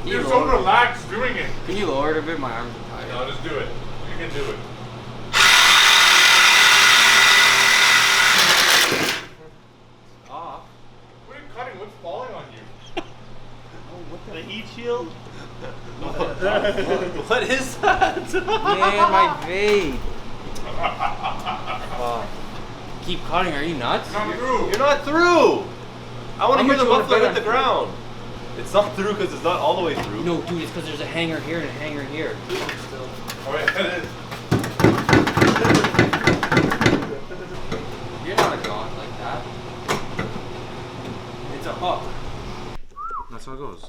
You're so relaxed doing it. Can you lower it a bit? My arms are tired. No, just do it. You can do it. Off. What are you cutting? What's falling on you? The heat shield? What is that? Man, my vape. Keep cutting. Are you nuts? Not through. You're not through. I want to hear the much you wanna muffler bet hit the on- ground. It's not through because it's not all the way through. No, dude, it's because there's a hanger here and a hanger here. Oh, yeah, it is. You're not a god like that. It's a hook. That's how it goes.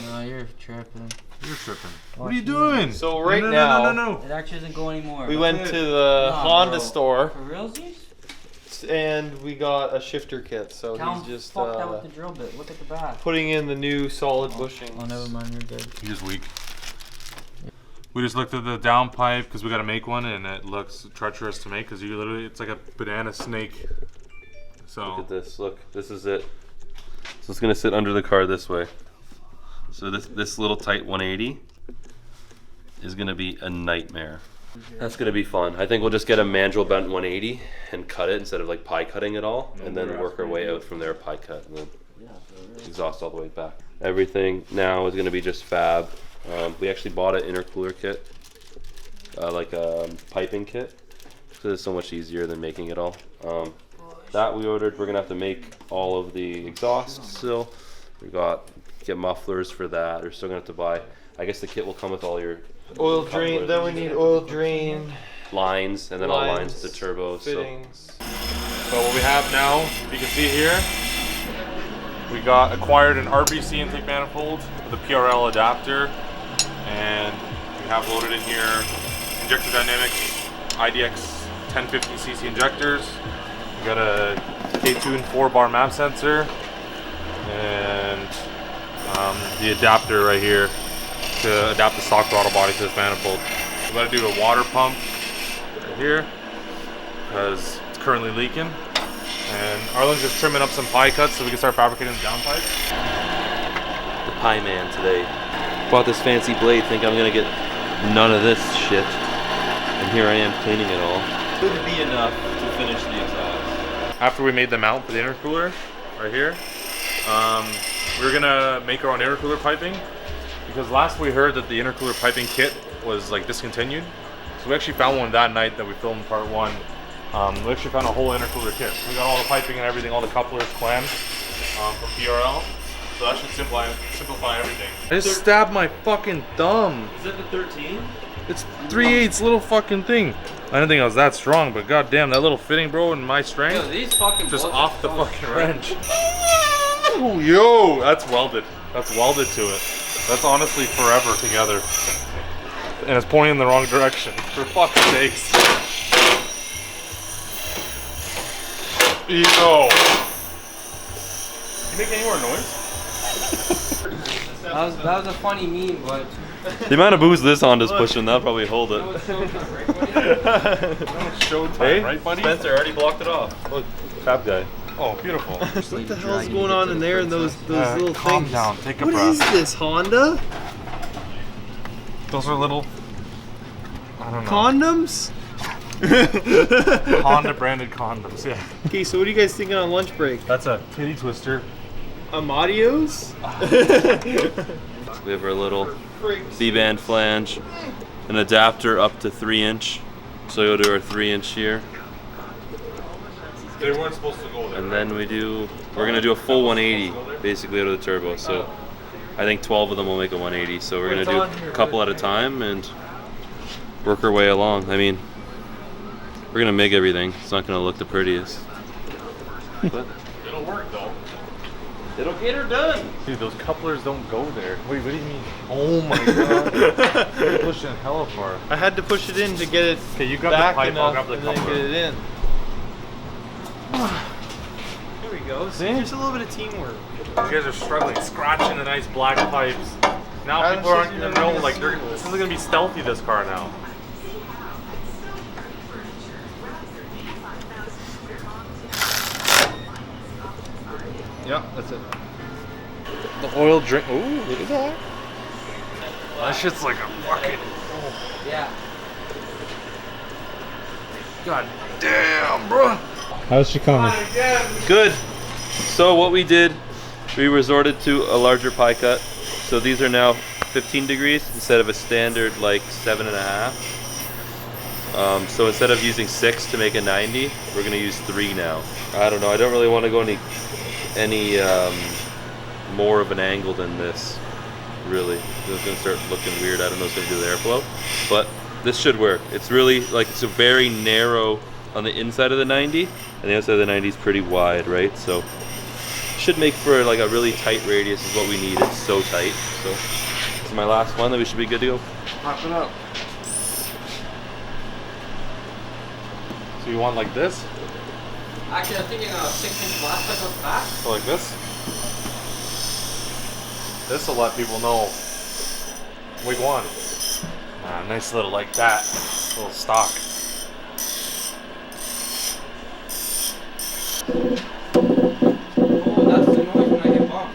No, you're tripping. You're tripping. What are you doing? So right no, now, no, no, no, no. It actually doesn't go anymore. we went to the Nah, Honda bro. store For realsies? and we got a shifter kit. So Count he's just fucked out with the drill bit. Look at the back. putting in the new solid bushings. Oh, never mind. You're good. He's weak. We just looked at the down pipe because we got to make one, and it looks treacherous to make because you literally, it's like a banana snake. So Look at this. Look, this is it. So it's gonna sit under the car this way. So this little tight 180 is gonna be a nightmare. That's gonna be fun. I think we'll just get a mandrel bent 180 and cut it instead of like pie cutting it all, and then work our way out from there, pie cut, and then exhaust all the way back. Everything now is gonna be just fab. We actually bought an intercooler kit, like a piping kit, because it's so much easier than making it all. That we ordered. We're gonna have to make all of the exhausts still. We get mufflers for that. We're still gonna have to buy. I guess the kit will come with all your Oil drain, then we need oil drain. lines, and then all lines with the turbos. Fittings. So what we have now, you can see here, we acquired an RBC intake manifold with a PRL adapter, and we have loaded in here Injector Dynamics IDX 1050cc injectors. We got a Pt.2 and 4 bar map sensor, and the adapter right here to adapt the stock throttle body to this manifold. We got to do a water pump right here because it's currently leaking. And Arlen's just trimming up some pie cuts so we can start fabricating the downpipe. The pie man today. Bought this fancy blade, think I'm gonna get none of this shit, and here I am cleaning it all. Could be enough to finish the exhaust. After we made the mount for the intercooler right here, we're gonna make our own intercooler piping because last we heard that the intercooler piping kit was like discontinued. So we actually found one that night that we filmed part one. We actually found a whole intercooler kit. We got all the piping and everything, all the couplers, clams from PRL. So that should simplify everything. I just stabbed my fucking thumb. Is that the 13? It's 3/8 little fucking thing. I didn't think I was that strong, but goddamn, that little fitting, bro, and my strength. Yo, these fucking Just bullets off the are so fucking straight. wrench. Oh, yo, that's welded. That's welded to it. That's honestly forever together. And it's pointing in the wrong direction. For fuck's sakes. Yo. You make any more noise? That was a funny meme, but The amount of booze this Honda's pushing, that'll probably hold it. Showtime, Hey, right, buddy? Spencer already blocked it off. Look, fab guy. Oh, beautiful. What the hell's going on in there and those little calm things? down. Take a What breath. is this, Honda? Those are little, I don't know. Condoms? Honda branded condoms, yeah. Okay, so what are you guys thinking on lunch break? That's a titty twister. Amadios? We have our little B-band flange, an adapter up to 3-inch. So you'll do our 3-inch here. They weren't supposed to go there. And then we're gonna do a full 180 basically out of the turbo. So I think 12 of them will make a 180. So we're gonna do a couple at a time and work our way along. I mean, we're gonna make everything. It's not gonna look the prettiest, but It'll work though. it'll get her done. Dude, those couplers don't go there. Wait, what do you mean? Oh my god. You're pushing hella far. I had to push it in to get it Okay, you grab back the pipe, I'll enough grab the and then coupler. get it in. There we go. See, there's a little bit of teamwork. You guys are struggling, scratching the nice black pipes. Now I'm people aren't just gonna gonna know, like, see this is gonna be stealthy, this car now. Yeah, that's it. The oil drain, ooh, look at that. That shit's like a fucking. Yeah. God damn, bro. How's she coming? Good. So what we did, we resorted to a larger pie cut. So these are now 15 degrees instead of a standard like 7.5. So instead of using 6 to make a 90, we're gonna use 3 now. I don't know. I don't really want to go any more of an angle than this. Really, it's gonna start looking weird. I don't know what's gonna do with the airflow, but this should work. It's really like it's a very narrow on the inside of the 90, and the outside of the 90 is pretty wide, right? So should make for like a really tight radius is what we need. It's so tight. So this is my last one that we should be good to go. Pop it up. So you want like this? Actually, I'm thinking 6-inch blast pipe on the back. So like this? This will let people know week 1. Nice little like that. Little stock. Oh, that's the noise when I hit bomb.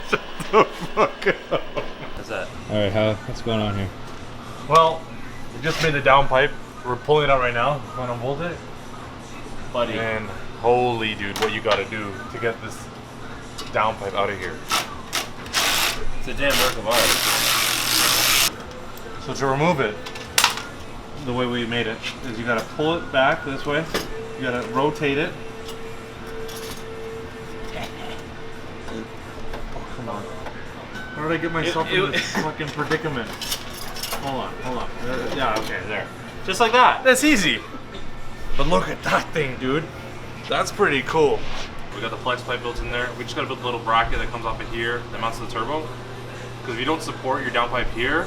Shut the fuck up. What's that? All right, what's going on here? Well, we just made the down pipe. We're pulling it out right now. Want to unbolt it? Buddy. And holy dude, what you gotta do to get this down pipe out of here. It's a damn work of art. So to remove it, the way we made it is you gotta pull it back this way. You gotta rotate it. Oh, come on. How did I get myself in this fucking predicament? Hold on. Yeah, okay, there. Just like that. That's easy. But look at that thing, dude. That's pretty cool. We got the flex pipe built in there. We just gotta build a little bracket that comes off of here that mounts to the turbo. Because if you don't support your down pipe here,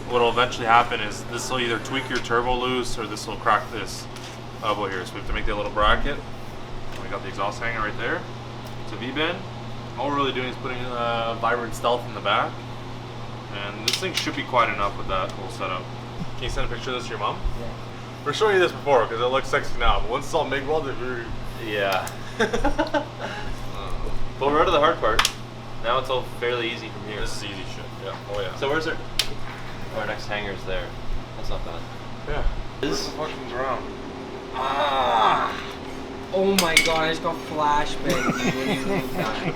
what will eventually happen is this will either tweak your turbo loose or this will crack this elbow here. So we have to make that little bracket. We got the exhaust hanger right there. It's a V-bend. All we're really doing is putting Vibrant Stealth in the back. And this thing should be quite enough with that whole setup. Can you send a picture of this to your mom? Yeah. We're showing you this before because it looks sexy now, but once it's all MIG welded, Yeah. But we're out of the hard part. Now it's all fairly easy from here. this is easy shit. Yeah. Oh yeah. So where's our next hanger's there? That's not bad. Yeah. This Fucking ground. Oh my god, I just got flashbang when you moved that.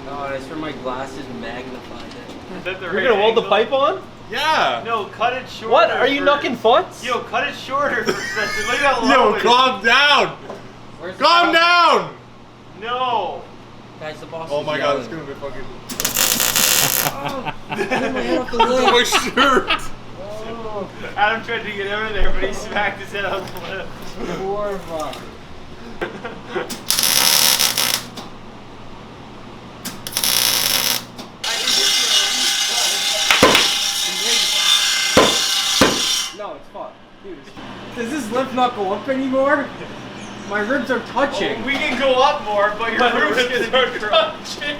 God, I swear my glasses magnified it. Is that the You're gonna weld the pipe on? Yeah. No, cut it shorter. What? Are you knocking foots? Yo, cut it shorter for Spencer. Look at how low Yo, it is. calm down. Where's the Calm boss? down. No. Guys, the boss Oh is my god, it's yelling. gonna be fucking. Get my head off the Look at my lid. shirt. Oh, Adam tried to get over there, but he smacked his head on the lip. poor fuck. No, it's fucked. Dude, does this lip not go up anymore? My ribs are touching. We can go up more, but your roof's gonna be touching.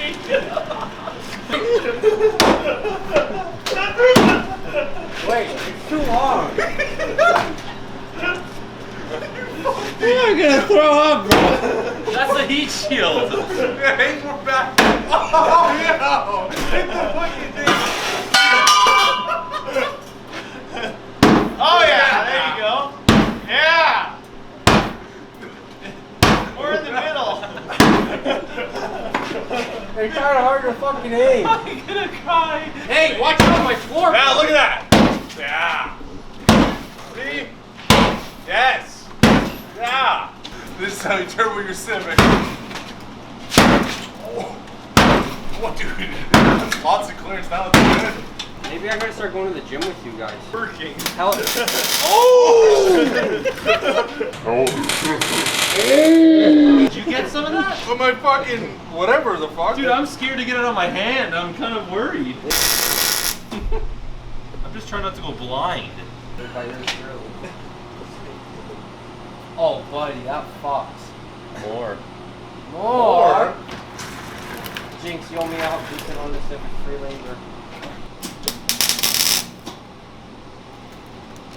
Wait, it's too long. I'm gonna throw up, bro. That's a heat shield. Hey, we're back. Oh yeah. Hit the fucking thing. Oh yeah, there you go. Yeah. We're in the middle. They're trying hard to fucking aim. I'm gonna cry. Hey, watch out my floor. Yeah, look at that. Yeah. See? Yes. Yeah. This is how you turbo your Civic. Oh, dude. Lots of clearance now. It's good. Maybe I gotta start going to the gym with you guys. Working. Hell, Did you get some of that? But my fucking whatever the fuck. Dude, I'm scared to get it on my hand. I'm kind of worried. I'm just trying not to go blind. oh, buddy, that fucks. More. More. Jinx, you owe me out boosting on the Civic free labor.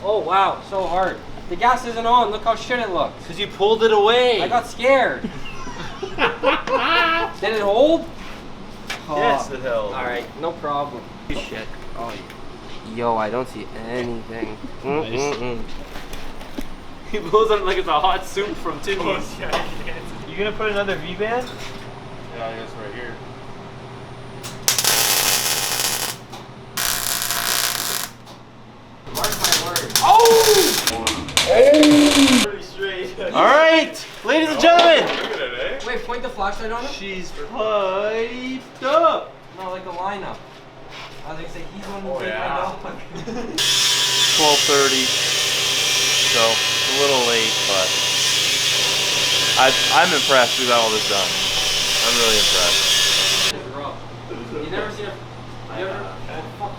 Oh wow, so hard. The gas isn't on. Look how shit it looks. Because you pulled it away. I got scared. Did it hold? Yes, it held. Alright, no problem. Shit. Oh, yo, I don't see anything. He blows up like it's a hot soup from Timmy's. You gonna put another V-band? Yeah, I guess right here. Mark my word. Pretty straight. Alright, ladies and gentlemen. Look at it, eh? Wait, point the flashlight on him? She's piped up. No, like a lineup. I was gonna say, he's one who Oh, take yeah. my dog. 12:30. So, it's a little late, but I'm impressed we got all this done. I'm really impressed. It's rough. You never seen a... You ever... Oh,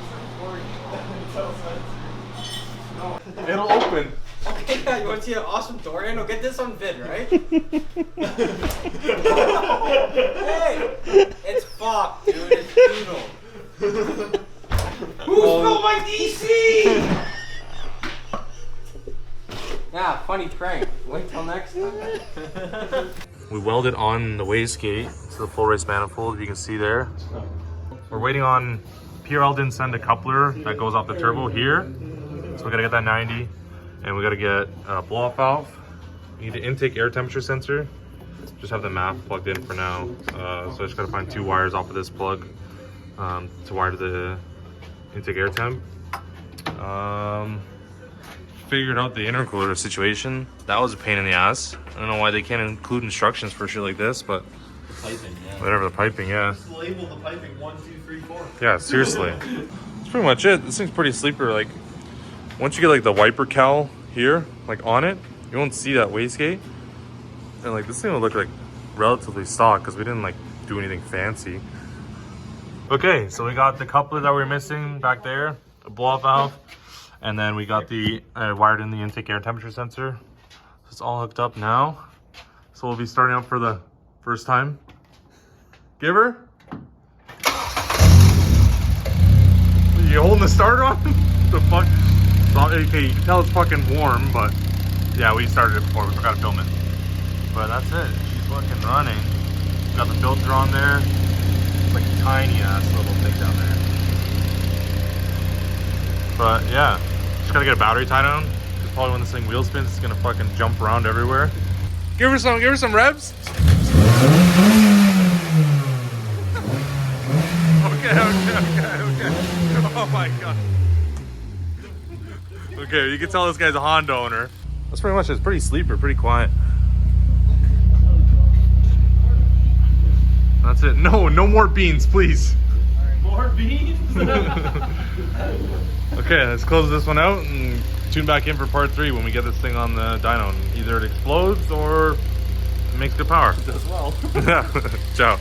fuck, It'll open. okay, yeah, you wanna see an awesome door handle? Get this on vid, right? Hey! It's fucked, dude. It's brutal. Who stole my DC? Yeah, funny prank. Wait till next time. We welded on the wastegate to the full race manifold, you can see there. We're waiting on, PRL didn't send a coupler that goes off the turbo here. So we gotta get that 90. And we gotta get a blow-off valve. We need an intake air temperature sensor. Just have the MAF plugged in for now. So I just gotta find 2 wires off of this plug to wire to the intake air temp. Figured out the intercooler situation. That was a pain in the ass. I don't know why they can't include instructions for shit like this, but Piping, yeah. whatever, the piping, yeah. Just label the piping 1, 2, 3, 4. Yeah, seriously. That's pretty much it. This thing's pretty sleeper. Like, once you get like the wiper cowl here, like on it, you won't see that wastegate. And like this thing will look like relatively stock because we didn't like do anything fancy. Okay, so we got the coupler that we were missing back there, a blow-off valve, and then we got the wired in the intake air temperature sensor. It's all hooked up now. So we'll be starting up for the first time. Give her. You holding the starter on? The fuck? Okay, you can tell it's fucking warm, but yeah, we started it before. We forgot to film it. But that's it. She's fucking running. Got the filter on there. It's like a tiny ass little thing down there. But yeah, just gotta get a battery tied on. Because probably when this thing wheel spins, it's gonna fucking jump around everywhere. Give her some revs. Okay. Oh my god. Okay, you can tell this guy's a Honda owner. That's pretty much it. It's pretty sleeper, pretty quiet. That's it. No more beans, please. More beans? Okay, let's close this one out and tune back in for part 3 when we get this thing on the dyno. Either it explodes or it makes good power. As well. Ciao.